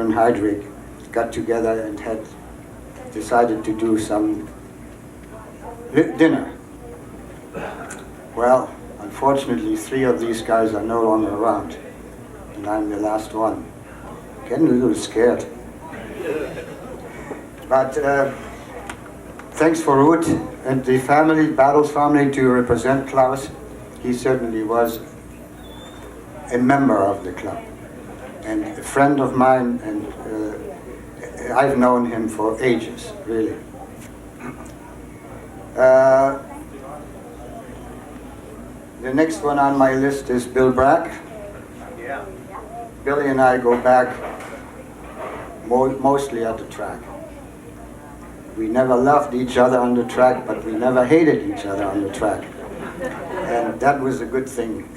and Heydrich got together and had decided to do some dinner. Well, unfortunately, 3 of these guys are no longer around, and I'm the last one. Getting a little scared. But thanks for Ruth and the family, Battles family, to represent Klaus. He certainly was a member of the club and a friend of mine, and I've known him for ages, really. The next one on my list is Bill Bragg. Yeah. Billy and I go back mostly at the track. We never loved each other on the track, but we never hated each other on the track. And that was a good thing.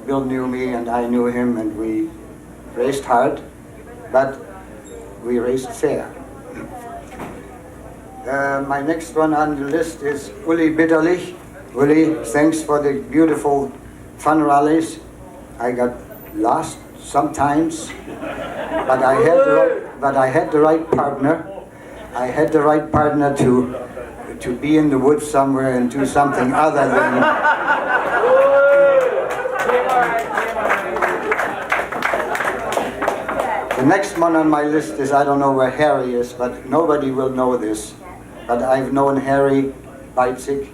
Bill knew me and I knew him, and we raced hard, but we raced fair. My next one on the list is Uli Bitterlich. Uli, thanks for the beautiful fun rallies. I got lost sometimes, but I had the right partner. I had the right partner to be in the woods somewhere and do something other than. The next one on my list is, I don't know where Harry is, but nobody will know this. But I've known Harry Beitzig.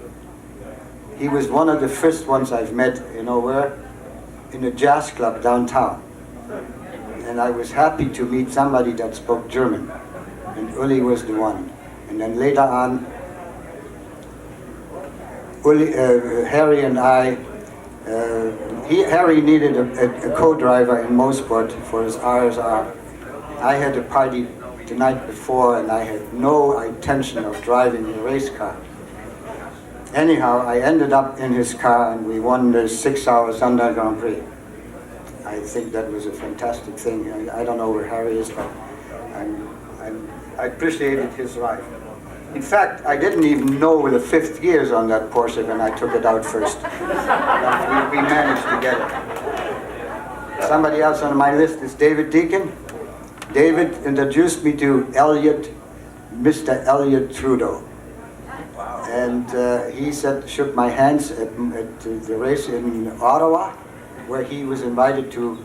He was one of the first ones I've met, you know where? In a jazz club downtown. And I was happy to meet somebody that spoke German. And Uli was the one. And then later on, Harry and I, Harry needed a co-driver in Mosport for his RSR. I had a party the night before and I had no intention of driving the race car. Anyhow, I ended up in his car and we won the 6-hour Sunday Grand Prix. I think that was a fantastic thing. I don't know where Harry is, but I appreciated his ride. In fact, I didn't even know the 5th gears on that Porsche when I took it out first. But we managed to get it. Somebody else on my list is David Deacon. David introduced me to Mr. Elliot Trudeau. And he shook my hands at the race in Ottawa, where he was invited to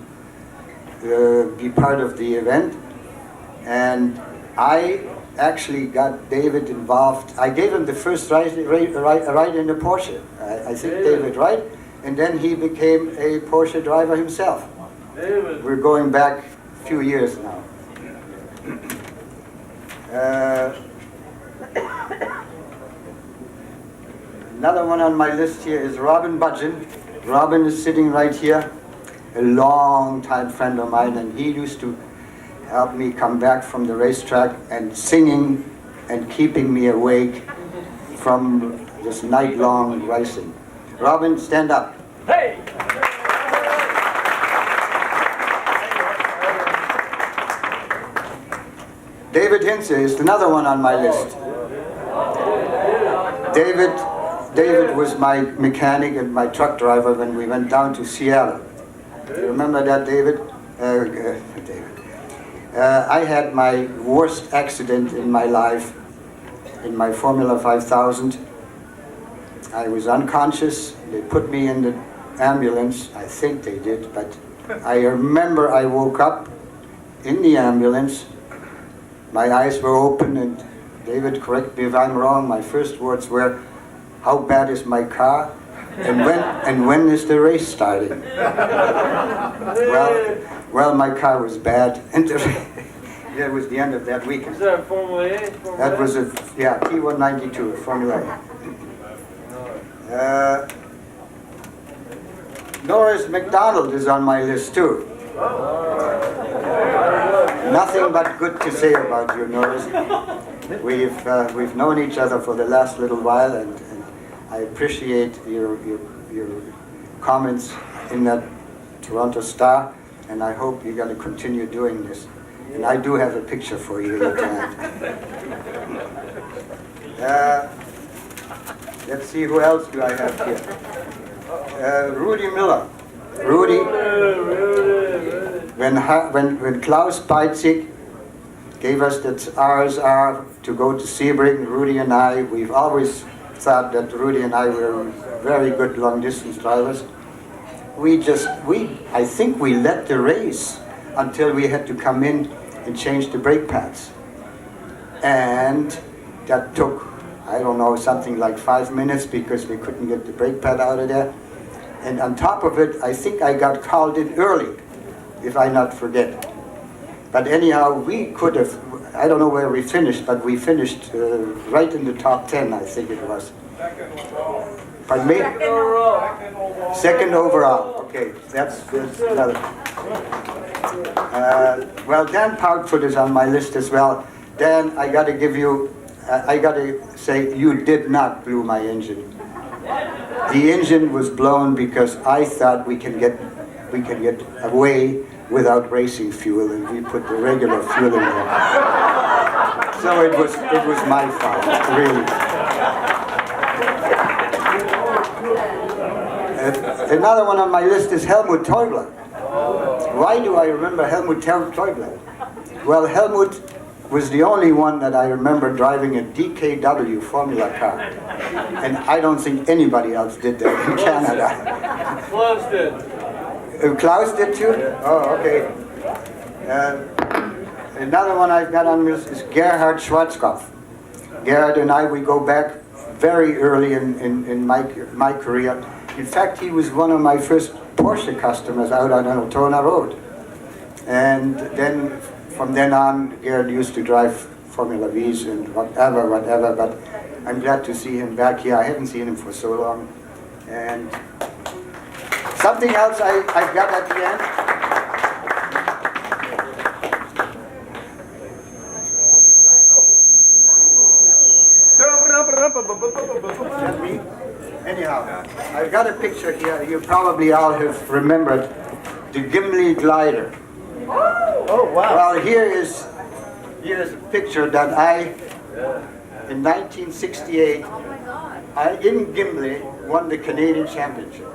be part of the event. And I actually got David involved. I gave him the first ride in the Porsche. I think David, right? And then he became a Porsche driver himself. David. We're going back a few years now. Another one on my list here is Robin Budgeon. Robin is sitting right here, a long-time friend of mine, and he used to help me come back from the racetrack and singing and keeping me awake from this night-long racing. Robin, stand up. Hey! David Hinze is another one on my list. David was my mechanic and my truck driver when we went down to Seattle. Do you remember that, David? I had my worst accident in my life in my Formula 5000. I was unconscious. They put me in the ambulance. I think they did, but I remember I woke up in the ambulance. My eyes were open, and David, correct me if I'm wrong, my first words were, "How bad is my car? And when is the race starting?" Well, my car was bad, and that was the end of that weekend. Is that a Formula A? That was P192, Formula A. Norris McDonald is on my list too. Nothing but good to say about you, Norris. We've known each other for the last little while, and I appreciate your comments in that Toronto Star, and I hope you're going to continue doing this. And I do have a picture for you. Let's see, who else do I have here? Rudy Miller. Rudy, when Klaus Beitzig gave us that RSR to go to Sebring, Rudy and I, we've always thought that Rudy and I were very good long-distance drivers. I think we led the race until we had to come in and change the brake pads. And that took, I don't know, something like 5 minutes because we couldn't get the brake pad out of there. And on top of it, I think I got called in early, if I not forget. But anyhow, we could have, I don't know where we finished, but we finished right in the top 10, I think it was. Pardon me? Second overall. Okay, that's another. Well, Dan Proudfoot is on my list as well. Dan, I got to give you, I got to say, you did not blow my engine. The engine was blown because I thought we can get away without racing fuel, and we put the regular fuel in there. So it was my fault, really. Another one on my list is Helmut Teubler. Why do I remember Helmut Teubler? Well, Helmut was the only one that I remember driving a DKW Formula car. And I don't think anybody else did that in Canada. Klaus did. Klaus did too? Oh, okay. Another one I've got on this is Gerhard Schwarzkopf. Gerhard and I, we go back very early in my career. In fact, he was one of my first Porsche customers out on Altona Road. And then, from then on, Gerhard used to drive Formula V's and whatever, but I'm glad to see him back here. I haven't seen him for so long. And something else I've got at the end. Anyhow, I've got a picture here. You probably all have remembered the Gimli glider. Oh, wow. Well, here's a picture that in 1968, in Gimli, won the Canadian Championship.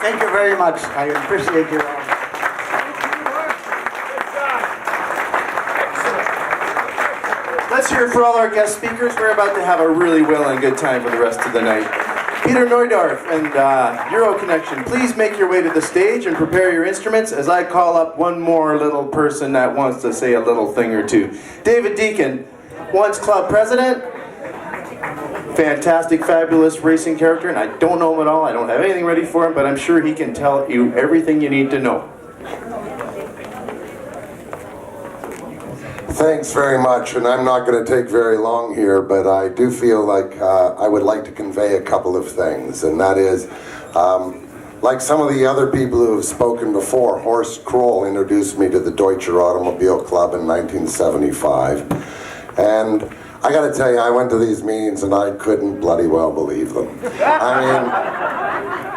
Thank you very much. I appreciate you all. Let's hear it for all our guest speakers. We're about to have a really well and good time for the rest of the night. Peter Neudorf and Euro Connection, please make your way to the stage and prepare your instruments as I call up one more little person that wants to say a little thing or two. David Deacon, once club president, fantastic, fabulous racing character, and I don't know him at all. I don't have anything ready for him, but I'm sure he can tell you everything you need to know. Thanks very much, and I'm not going to take very long here, but I do feel like I would like to convey a couple of things, and that is, like some of the other people who have spoken before, Horst Kroll introduced me to the Deutscher Automobil Club in 1975, and I got to tell you, I went to these meetings and I couldn't bloody well believe them. I mean,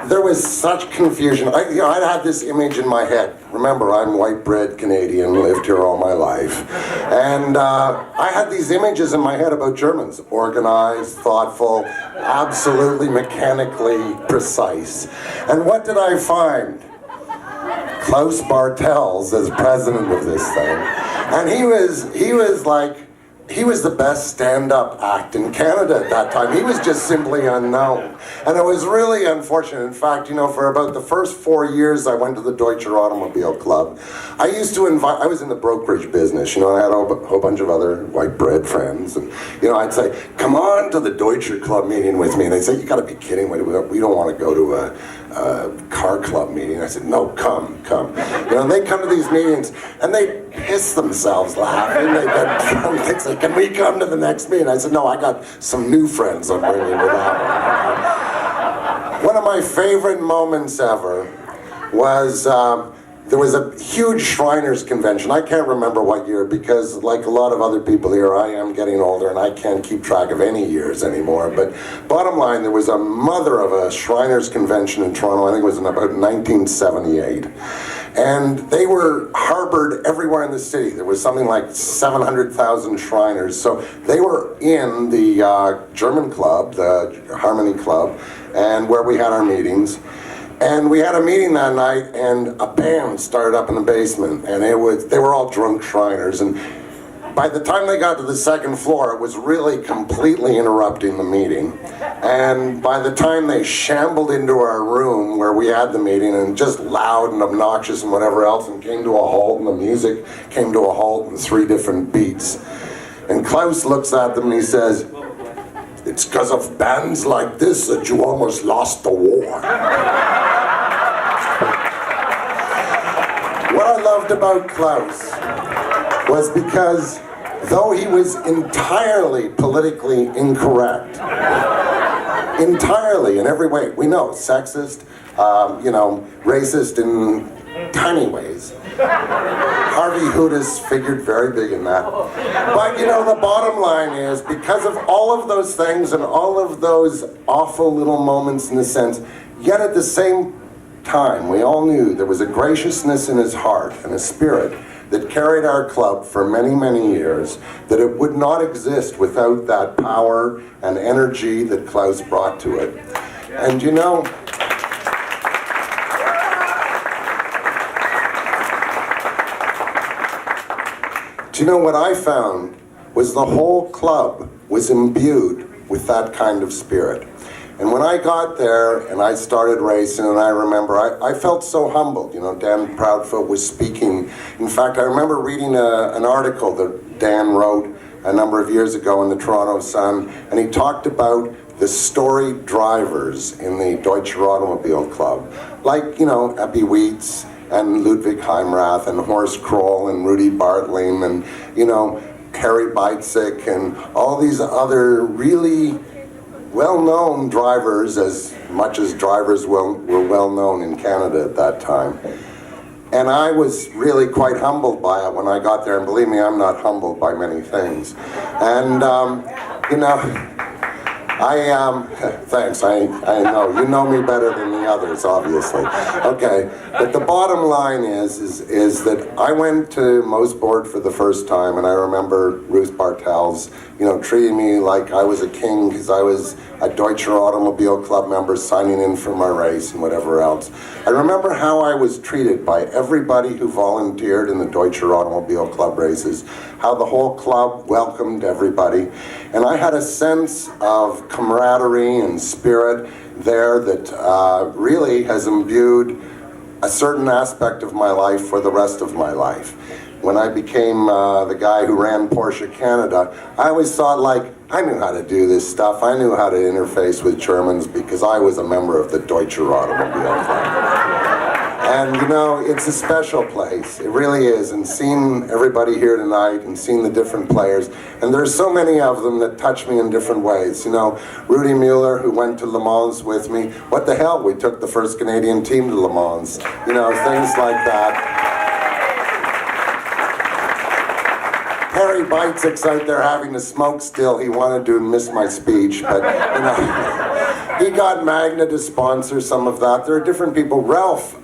there was such confusion. I'd had this image in my head. Remember, I'm white bread Canadian, lived here all my life. And I had these images in my head about Germans. Organized, thoughtful, absolutely mechanically precise. And what did I find? Klaus Bartels as president of this thing. And he was the best stand-up act in Canada at that time. He was just simply unknown. And it was really unfortunate. In fact, you know, for about the first 4 years I went to the Deutscher Automobil Club, I used to I was in the brokerage business, you know, I had a whole bunch of other white bread friends, and, you know, I'd say, come on to the Deutscher Club meeting with me. And they'd say, you gotta be kidding me, we don't want to go to a car club meeting. I said, no, come. You know, they come to these meetings and they piss themselves laughing. They get drunk. They say, can we come to the next meeting? I said, no, I got some new friends I'm bringing to that one. One of my favorite moments ever was, there was a huge Shriners convention. I can't remember what year because, like a lot of other people here, I am getting older and I can't keep track of any years anymore. But bottom line, there was a mother of a Shriners convention in Toronto. I think it was in about 1978. And they were harbored everywhere in the city. There was something like 700,000 Shriners. So they were in the German club, the Harmony Club, and where we had our meetings. And we had a meeting that night, and a band started up in the basement, and they were all drunk Shriners, and by the time they got to the second floor, it was really completely interrupting the meeting. And by the time they shambled into our room where we had the meeting, and just loud and obnoxious and whatever else, and came to a halt, and the music came to a halt in 3 different beats. And Klaus looks at them and he says, "It's because of bands like this that you almost lost the war." What I loved about Klaus was because though he was entirely politically incorrect, entirely in every way, we know, sexist, racist in tiny ways. Harvey Houdis figured very big in that. But the bottom line is, because of all of those things and all of those awful little moments in a sense, yet at the same time, we all knew there was a graciousness in his heart and a spirit that carried our club for many, many years, that it would not exist without that power and energy that Klaus brought to it. And do you know what I found was the whole club was imbued with that kind of spirit. And when I got there and I started racing, and I remember I felt so humbled. Dan Proudfoot was speaking. In fact, I remember reading an article that Dan wrote a number of years ago in the Toronto Sun, and he talked about the storied drivers in the Deutscher Automobil Club, like, Eppie Weitz and Ludwig Heimrath and Horst Kroll and Rudy Bartling and, Harry Beitzik and all these other really well-known drivers, as much as drivers were well-known in Canada at that time. And I was really quite humbled by it when I got there, and believe me, I'm not humbled by many things. And, thanks, I know, you know me better than the others, obviously. Okay, but the bottom line is that I went to Mooseboard for the first time, and I remember Ruth Bartels, treating me like I was a king because I was a Deutscher Automobil Club member signing in for my race and whatever else. I remember how I was treated by everybody who volunteered in the Deutscher Automobil Club races, how the whole club welcomed everybody, and I had a sense of camaraderie and spirit there that really has imbued a certain aspect of my life for the rest of my life. When I became the guy who ran Porsche Canada, I always thought, I knew how to do this stuff. I knew how to interface with Germans because I was a member of the Deutscher Automobil Club. And it's a special place. It really is. And seeing everybody here tonight and seeing the different players, and there's so many of them that touch me in different ways. Rudy Mueller, who went to Le Mans with me. What the hell? We took the first Canadian team to Le Mans. Things like that. Harry Beitzik's out there having a smoke still. He wanted to miss my speech, but he got Magna to sponsor some of that. There are different people. Ralph,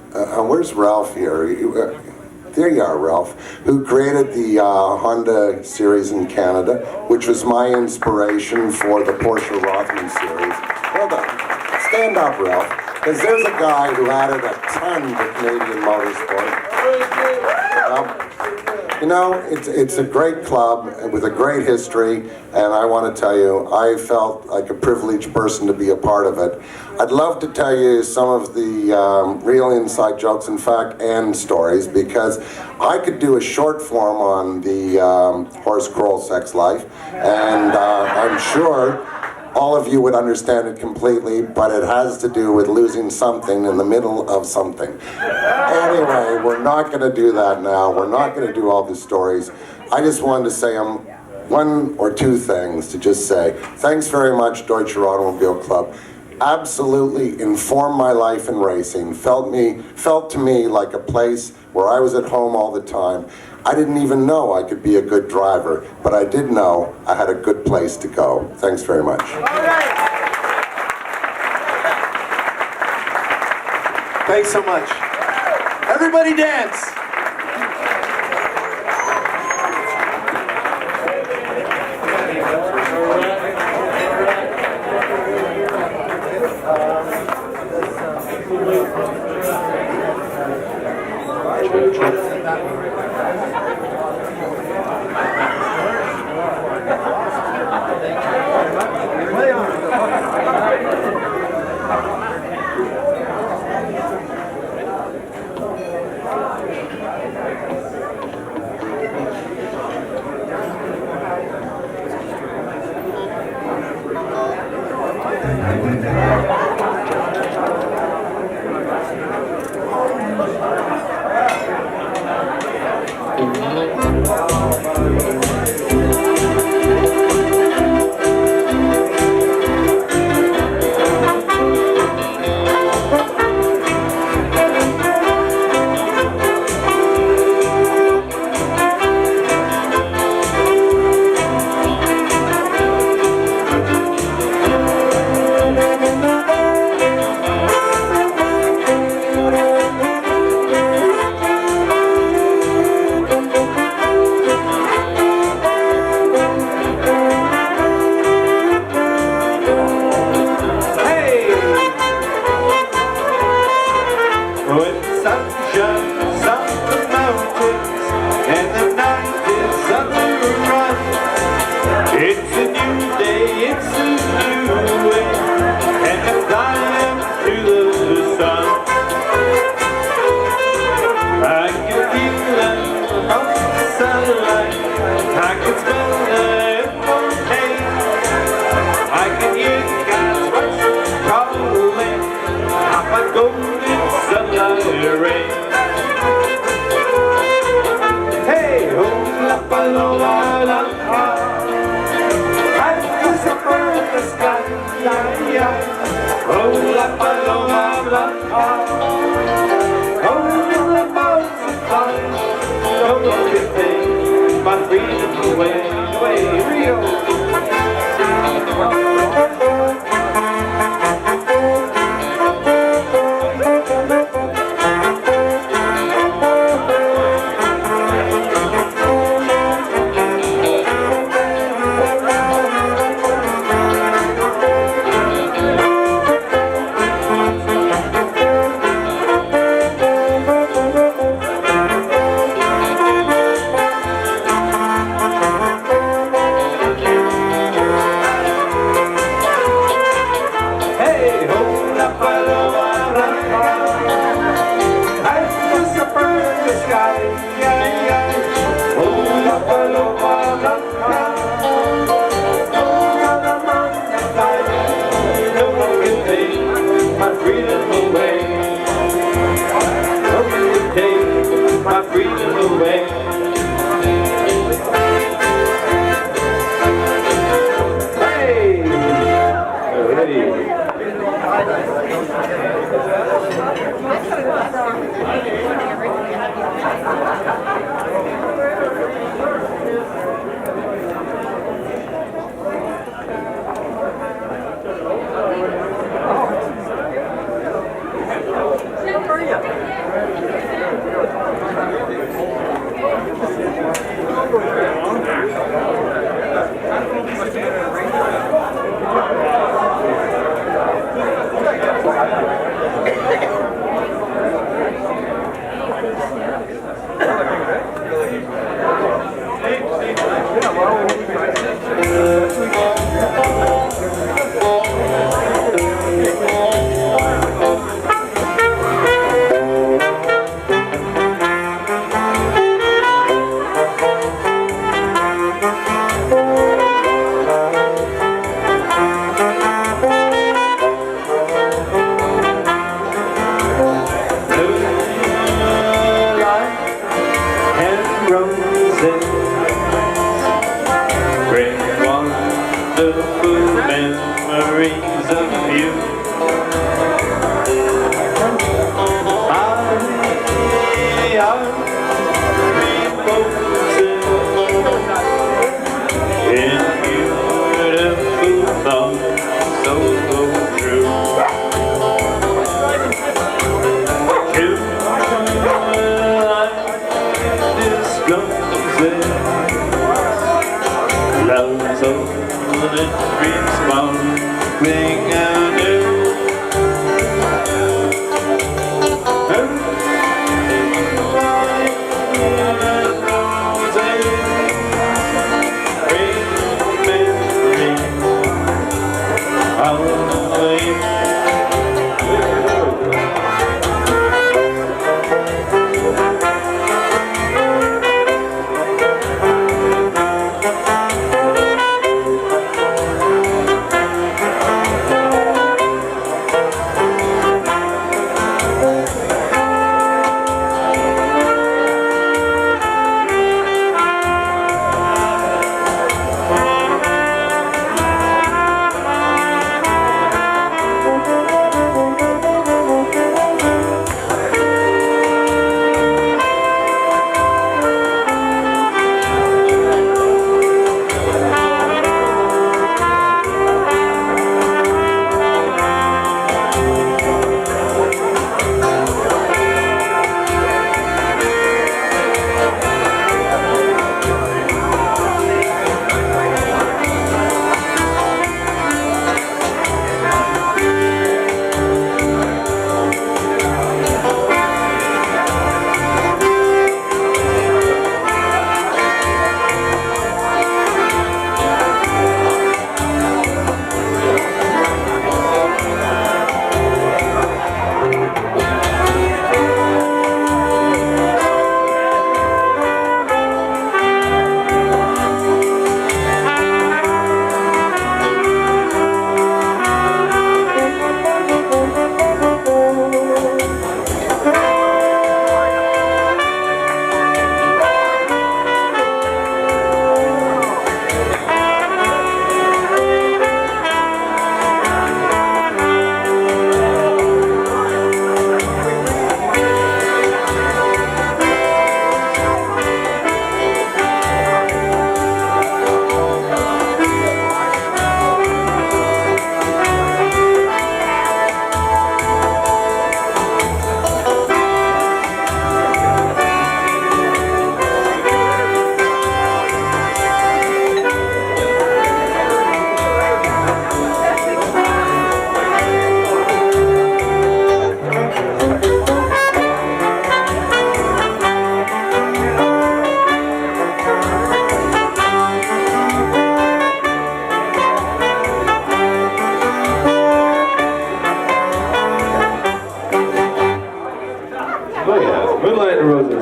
where's Ralph here? There you are, Ralph, who created the Honda series in Canada, which was my inspiration for the Porsche Rothman series. Hold on, stand up, Ralph, because there's a guy who added a ton to Canadian motorsport. It's a great club with a great history, and I want to tell you, I felt like a privileged person to be a part of it. I'd love to tell you some of the real inside jokes, in fact, and stories, because I could do a short form on the Horst Kroll sex life, and I'm sure all of you would understand it completely, but it has to do with losing something in the middle of something. Anyway, we're not going to do that now. We're not going to do all the stories. I just wanted to say one or two things to just say. Thanks very much, Deutscher Automobil Club. Absolutely informed my life in racing. Felt to me like a place where I was at home all the time. I didn't even know I could be a good driver, but I did know I had a good place to go. Thanks very much. Thanks so much. Everybody dance.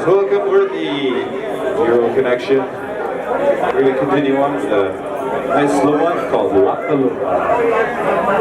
So welcome, we're the Euro Connection. We're going to continue on with a nice slow one called La Paloma.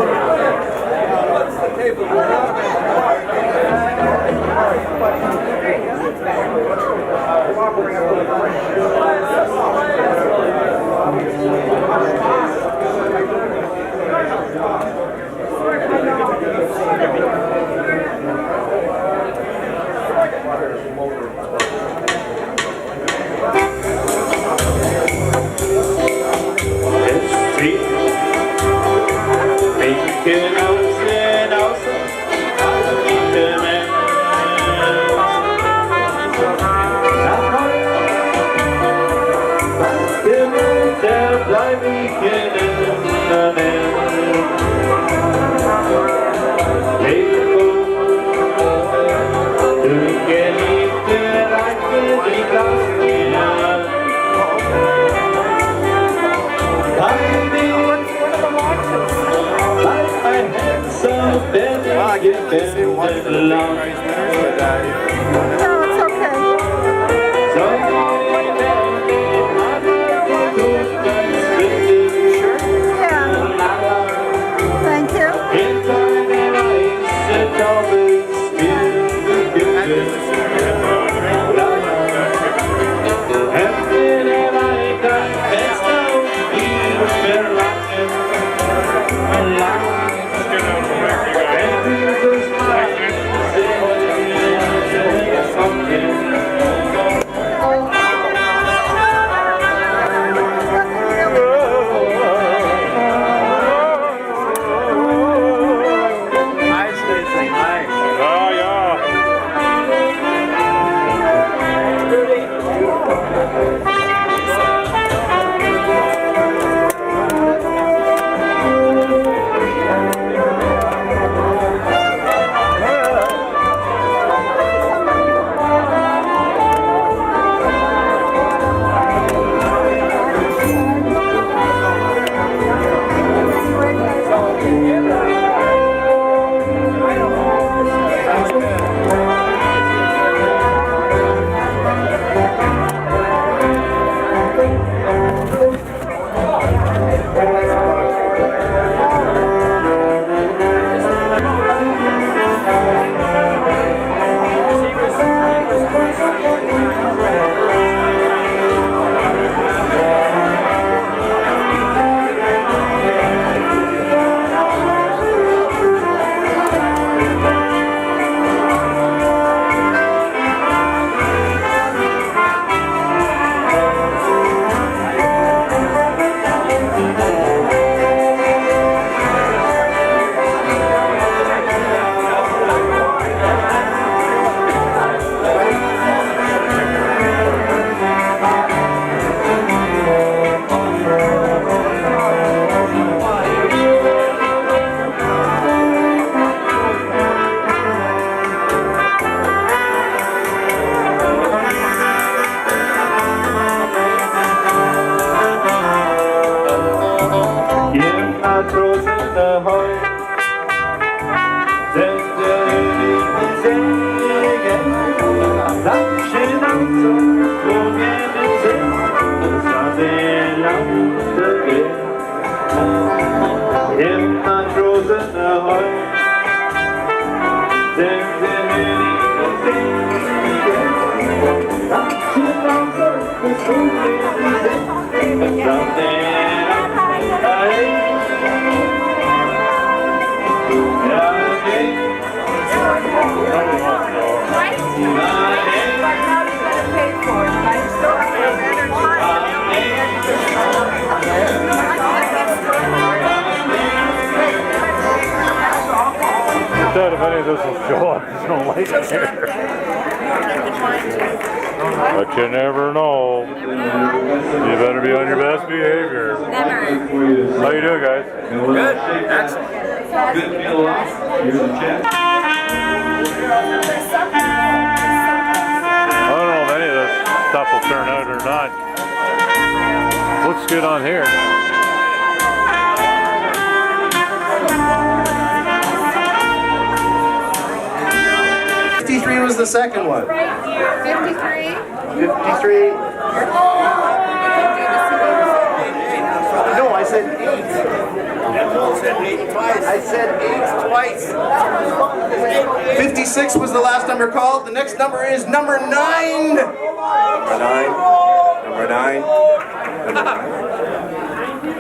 If any of this will show up, there's no light in here. But you never know. You better be on your best behavior. Never. How you doing, guys? Good. Excellent. Good meal off. Here's the chat. I don't know if any of this stuff will turn out or not. Looks good on here. 53 was the second one. 53. 53. No, I said 8. I said 8 twice. 56 was the last number called. The next number is number 9. Number 9. Number 9. Number 9.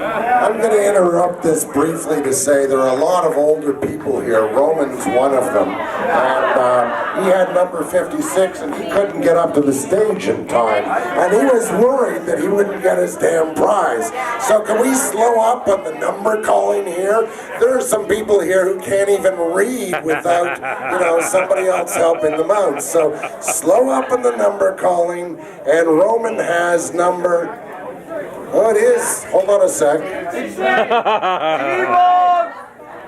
I'm going to interrupt this briefly to say there are a lot of older people here. Roman's one of them. And he had number 56 and he couldn't get up to the stage in time. And he was worried that he wouldn't get his damn prize. So can we slow up on the number calling here? There are some people here who can't even read without, somebody else helping them out. So slow up on the number calling, and Roman has number... Oh, it is. Hold on a sec.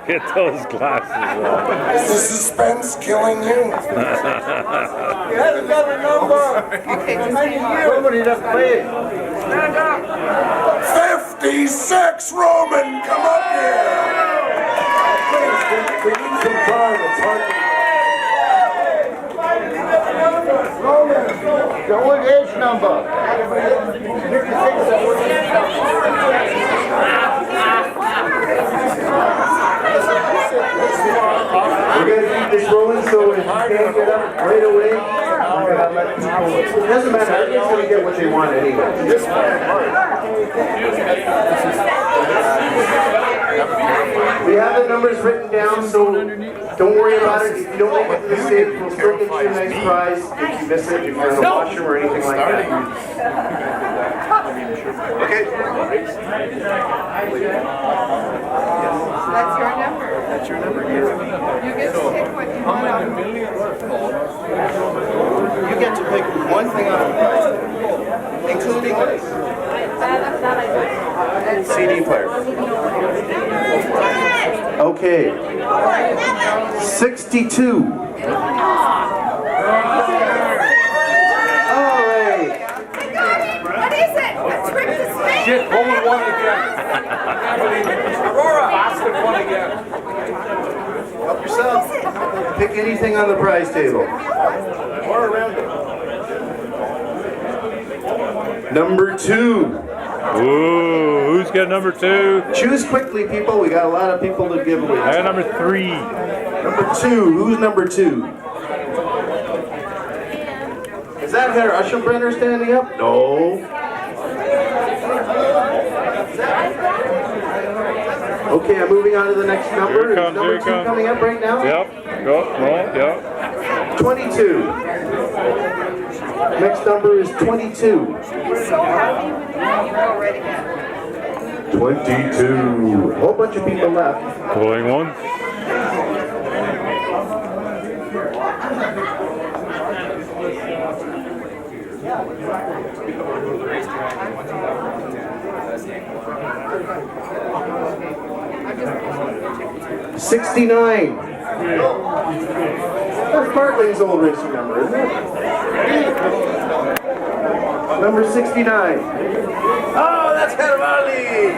Get those glasses off. Is the suspense killing you? He has another number. Somebody just played. Stand up. 56, Roman, come up here. We need some time. It's hard to... Roman, the old age number. 56. We're going to keep this rolling, so if you can't get up right away, we're going to let people... It doesn't matter, everybody's going to get what they want anyway. We have the numbers written down, so don't worry about it. If you don't make it to the stage, we'll still get you a nice prize if you miss it, if you're in the washroom or anything like that. Okay. That's your number. That's your number. You get to pick what you want. You get to pick one thing out of the prize, including CD player. Okay. 62. All right. What is it? A trip to Spain? Shit, Roman won again. Aurora. Boston won again. Help yourself. Pick anything on the prize table. Or around it. Number 2. Ooh, who's got number 2? Choose quickly, people. We got a lot of people to give away. I got number 3. Number 2. Who's number 2? Is that Herr Aschenbrenner standing up? No. Okay, I'm moving on to the next number. Here it Is comes, number here it 2 comes. coming up right now? Yep. Go. Oh, yep. 22. Next number is 22. He's so happy with you. You already got it. 22. A whole bunch of people left. Pulling one. $69. That's Bartling's old racing number, isn't it? Number 69. Oh, that's Herr Bartley!